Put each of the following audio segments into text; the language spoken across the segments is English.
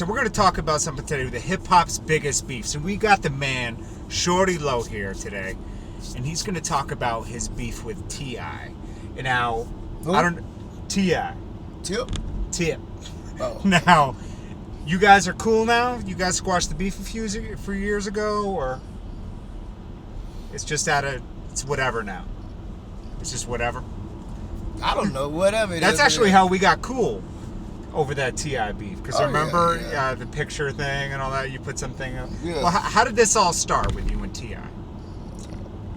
So we're going to talk about something today, the hip-hop's biggest beef. So we got the man, ShawtyLo, here today, and he's going to talk about his beef with T.I. And now, I don't... T.I. Tip. Oh. Now, you guys are cool now? You guys squashed the beef a few years ago, or... It's just it's whatever now? It's just whatever? I don't know, whatever it That's is. That's actually how we got cool over that T.I. beef. Because I remember the picture thing and all that. You put something up. Yeah. Well, how did this all start with you and T.I.?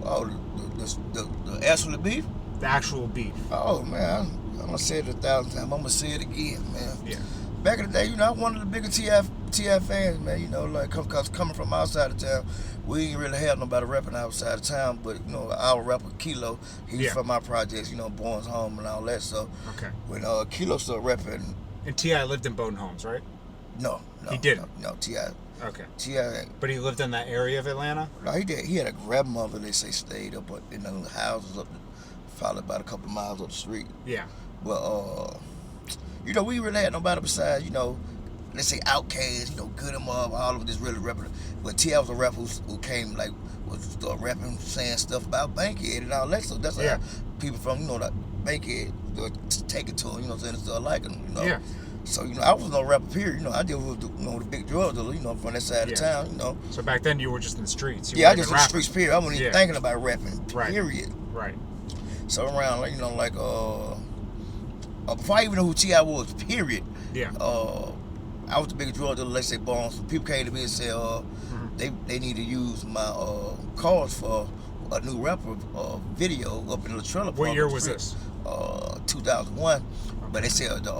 Oh, the actual beef? The actual beef. Oh, man. I'm going to say it 1,000 times. I'm going to say it again, man. Yeah. Back in the day, you know, I'm one of the biggest T.I. fans, man. You know, like, cause coming from outside of town, we ain't really have nobody rapping outside of town, but, you know, our rapper, Kilo, he's from my projects, you know, Born's Home and all that, so. Okay. When Kilo started rapping. And T.I. lived in Bowden Homes, right? No. He didn't? No, T.I. Okay. T.I. But he lived in that area of Atlanta? No, he did. He had a grandmother, they say, stayed up in the houses probably about a couple of miles up the street. Yeah. But, you know, we really had nobody besides, you know, let's say Outkast, you know, Good 'Em Up, all of this really rapping. But T.I. was a rapper who came, like, started rapping, saying stuff about Bankhead and all that stuff. That's how people from, you know, that Bankhead take it to him, you know what I'm saying, and start liking him, you know. Yeah. So, you know, I was no rapper, period. You know, I dealt with, the big drug dealer, you know, from that side of town, you know. So back then you were just in the streets. I just in the streets, period. I wasn't even thinking about rapping, period. Right. So around, like, you know, like, before I even know who T.I. was, period. Yeah. I was the biggest drug dealer, let's say, Bones. People came to me and said, they need to use my cars for a new rapper video up in the trailer park. What year was this? 2001. But they said the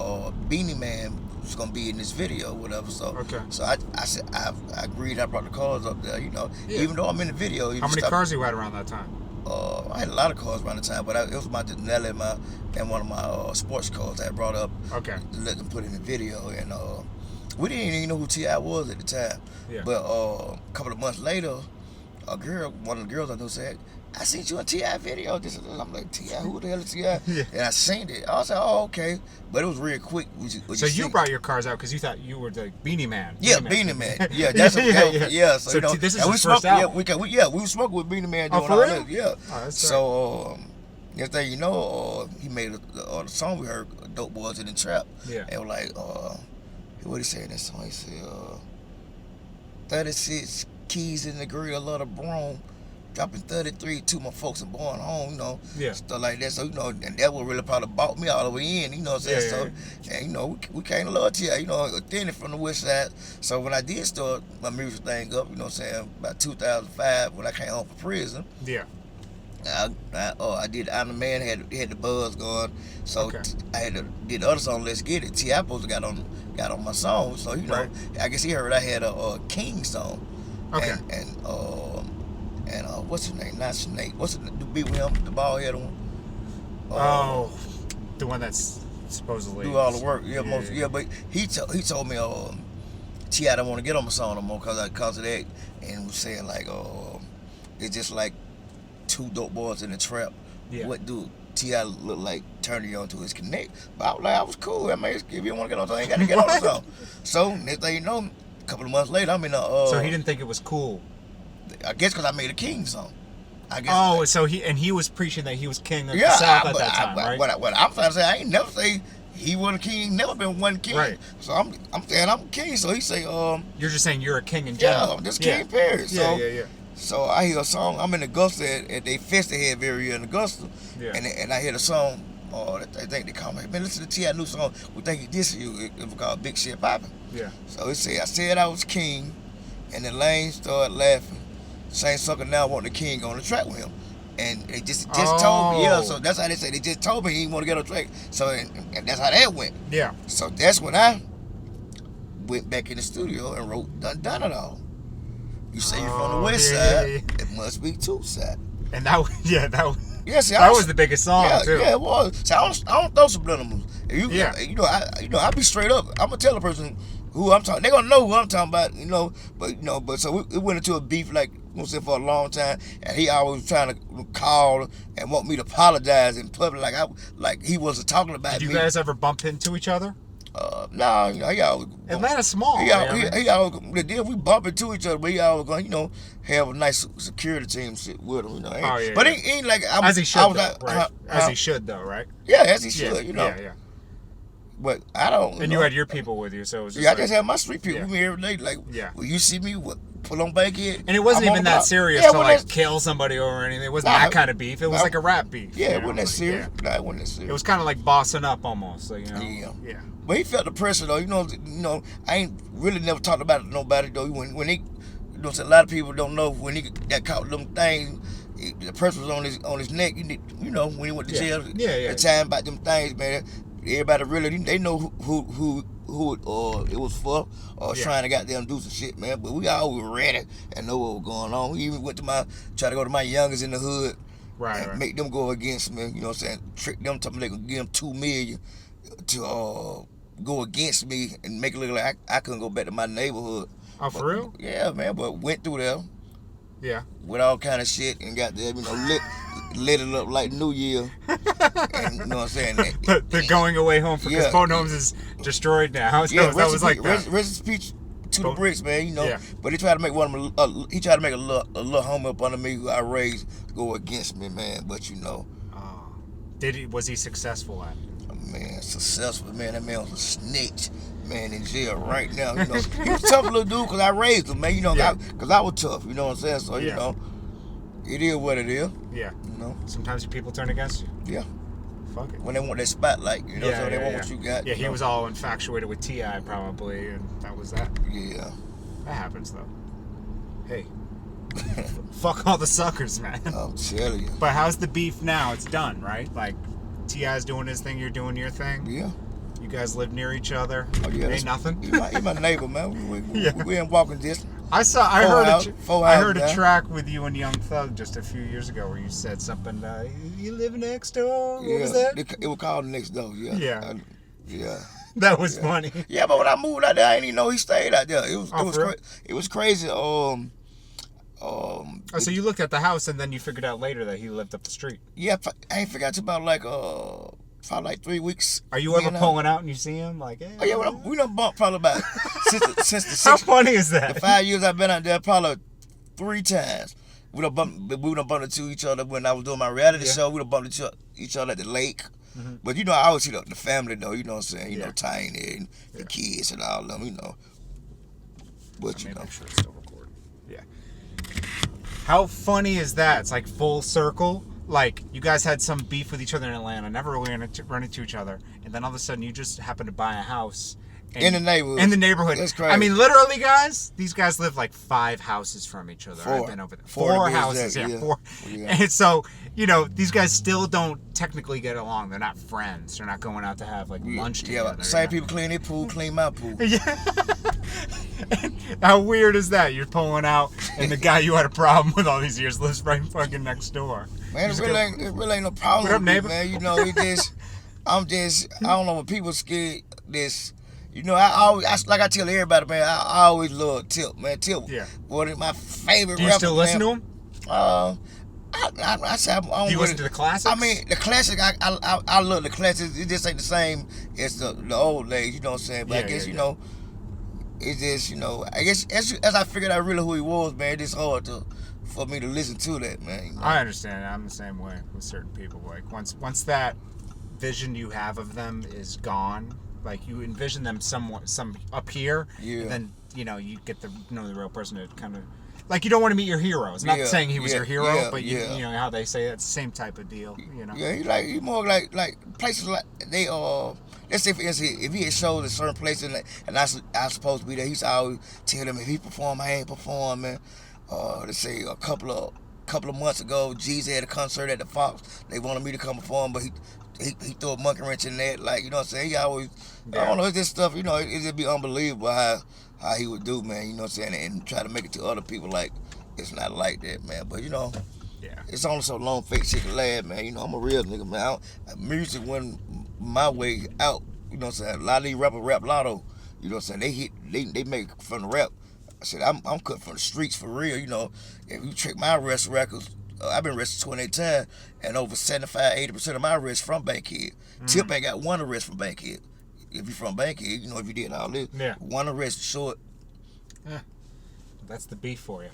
Beanie Man was gonna be in this video, whatever. So, so I said I agreed. I brought the cars up there, you know. Yeah. Even though I'm in the video. How many cars you had around that time? I had a lot of cars around the time, but it was my Denali and one of my sports cars I had brought up. Okay. To let them put in the video, and we didn't even know who T.I. was at the time. Yeah. But a couple of months later, one of the girls I knew said, "I seen you in T.I. video." I'm like, "T.I. Who the hell is T.I.?" Yeah. And I seen it. I was like, "Oh, okay," but it was real quick. So you brought your cars out because you thought you were the Beanie Man. Beanie Man. Yeah, that's yeah. So you know, this is his first album. We were smoking with Beanie Man doing all that. Yeah. Oh, so next thing you know, he made the song we heard, "Dope Boys in the Trap." Yeah. And we're like, what he say in that song? He said, 36 keys in the grill of the broom. Dropping 33 to my folks and born home, you know, stuff like that. So, you know, and that would really probably bought me all the way in, you know what I'm saying? And, you know, we came to love T.I., you know, thinning from the west side. So when I did start my music thing up, you know what I'm saying, about 2005, when I came home from prison. Yeah. I did I'm the Man, had the buzz going. So I had to did the other song, Let's Get It. T.I. supposed to got on my song. So, you know, I guess he heard I had a King song. Okay. And what's his name? Not Snake. What's the beat with him? The bald headed one. The one that's supposedly do all the work. Yeah, but he told me T.I. don't want to get on my song no more because of that, and was saying like it's just like two dope boys in the trap. Yeah. What do T.I. look like turning you on to his connect? But I was like, I was cool. I mean, if you don't want to get on the song, you ain't got to get on the song. So next thing you know, a couple of months later, I'm in So he didn't think it was cool. I guess because I made a King song. I guess. So he was preaching that he was king of the South at that time, right? What I'm trying to say, I ain't never say he was a king. Never been one king. Right. So I'm saying I'm a king. So he say You're just saying you're a king in general. Yeah, I'm just king. Period. So, yeah. So I hear a song. I'm in Augusta at they fest they have every year in Augusta. Yeah. And I hear the song. I think they call me. Man, listen to T.I. new song. We think he dissed you. It was called Big Shit Poppin'. Yeah. So it said I said I was king, and the lane started laughing. Same sucker now want the king on the track with him. And they just told me, so that's how they say, they just told me he didn't want to get on the track. So, and that's how that went. Yeah. So that's when I went back in the studio and wrote Done It All. You say you're from the west side, it must be two side. And that was, that was the biggest song, too. Yeah, it was. So I don't throw subliminals. You know, I be straight up. I'm going to tell a person who I'm talking. They're going to know who I'm talking about, you know. But so it went into a beef like, for a long time, and he always trying to call and want me to apologize in public, like he wasn't talking about me. Did you guys ever bump into each other? Nah, you know, he always Atlanta's small. He right? always the deal we bump into each other, but he always going, you know, have a nice security team sit with him, you know. Oh, yeah, but yeah. he ain't like as he should, though, right? As he should, though, right? Yeah, as he should, you know. Yeah, yeah. But I don't. And you had your people with you, so it was just I like, just had my street people yeah. with me every day. Like, Yeah. when you see me, pull on back here. And it wasn't I'm on even the that block. serious Yeah, to it like wasn't kill somebody or anything. It wasn't Nah, that kind of beef. It was nah. like a rap beef. Yeah, you it wasn't know? that serious. Yeah. Nah, it wasn't that serious. It was kind of like bossing up almost, like, you know. Yeah. Yeah. But he felt the pressure though. You know, I ain't really never talked about it to nobody though. When he, you know, a lot of people don't know when he got caught with them things. The pressure was on his neck. You know, when he went to jail. Yeah. The time about them things, man. Everybody really, they know who it was for or trying to goddamn do some shit, man. But we always ready and know what was going on. We even went to try to go to my youngest in the hood. Right. Make them go against me, you know what I'm saying? Trick them, tell them they gonna give them $2 million to go against me and make it look like I couldn't go back to my neighborhood. Oh, for real? Yeah, man, but went through there Yeah. with all kind of shit and got there, you know, lit it up like New Year. And you know what I'm saying? The going away home because Phone Homes is destroyed now. So that was like that. Rest in peace to the bricks, man, you know. Yeah. But he tried to make he tried to make a little home up under me who I raised go against me, man. But you know. Was he successful at it? Man, successful, man. That man was a snitch, man, in jail right now. You know, he was a tough little dude because I raised him, man. You know, because I was tough. You know what I'm saying? So you know, it is what it is. Yeah. You know. Sometimes people turn against you. Yeah. Fuck it. When they want that spotlight, you know, so they want what you got. Yeah, he was all infatuated with T.I. probably, and that was that. Yeah. That happens though. Hey. Fuck all the suckers, man. I'm telling you. But how's the beef now? It's done, right? Like, T.I.'s doing his thing, you're doing your thing. Yeah. You guys live near each other. Oh, yeah, Ain't nothing. He my neighbor, man. We in walking distance. I heard a track with you and Young Thug just a few years ago where you said something. You live next door. What was that? It was called Next Door. Yeah. Yeah. That was funny. Yeah, but when I moved out there, I didn't even know he stayed out there. It was crazy. So you looked at the house and then you figured out later that he lived up the street. Yeah, I ain't forgot to about probably like 3 weeks. Are you ever pulling out and you see him like? Hey, oh yeah, we done bumped probably about since the How funny is that? The 5 years I've been out there, probably 3 times. We done bumped into each other when I was doing my reality show. We done bumped into each other at the lake. Mm-hmm. But you know, I always see the family though. You know what I'm saying? You know, Tiny and the kids and all of them. You know. But you know. Make sure it's still recording. Yeah. How funny is that? It's like full circle. Like, you guys had some beef with each other in Atlanta, never really run into each other, and then all of a sudden you just happen to buy a house. In the neighborhood. In the neighborhood. That's crazy. I mean, literally, guys, these guys live like 5 houses from each other. 4. I've been over there. 4 houses, 4. Yeah. And so, you know, these guys still don't technically get along. They're not friends. They're not going out to have like lunch together. Yeah, same people clean their pool, clean my pool. Yeah. How weird is that? You're pulling out, and the guy you had a problem with all these years lives right fucking next door. Man, it really ain't no problem what up, with me, neighbor? man. You know, I don't know when people scared this. You know, like I tell everybody, man, I always love Tip, man. Tip, one of my favorite rappers. Do you still listen to him? I say do you listen to the classics? I mean, the classic, I love the classics. It just ain't the same as the old days, you know what I'm saying? But I guess, you know, it's just, you know, I guess as I figured out really who he was, man, it's hard for me to listen to that, man. You know? I understand. I'm the same way with certain people. Like, once that vision you have of them is gone, like you envision them some up here, then, you know, you get to know the real person to kind of, like, you don't want to meet your heroes. Not saying he was your hero, but you know how they say it's the same type of deal, you know. Yeah, he more like places like they let's say for instance if he had shows at certain places and I supposed to be there, he used to always tell them if he perform, I ain't performing. Let's say a couple of months ago, Jeezy had a concert at the Fox. They wanted me to come perform, but he threw a monkey wrench in that, like, you know what I'm saying? He always, I don't know, it's this stuff, you know, it just be unbelievable how he would do, man, you know what I'm saying, and try to make it to other people like it's not like that, man. But, you know, it's only so long fake shit can last, man. You know, I'm a real nigga, man. Music went my way out, you know what I'm saying? A lot of these rappers rap lotto, you know what I'm saying? They make from the rap. I said, I'm cut from the streets for real, you know. If you check my arrest records, I've been arrested 28 times, and over 75, 80% of my arrests from Bankhead. Tip ain't got one arrest from Bankhead. if you're from Bankhead, you know, if you did all this, Yeah. one arrest short. That's the beef for you.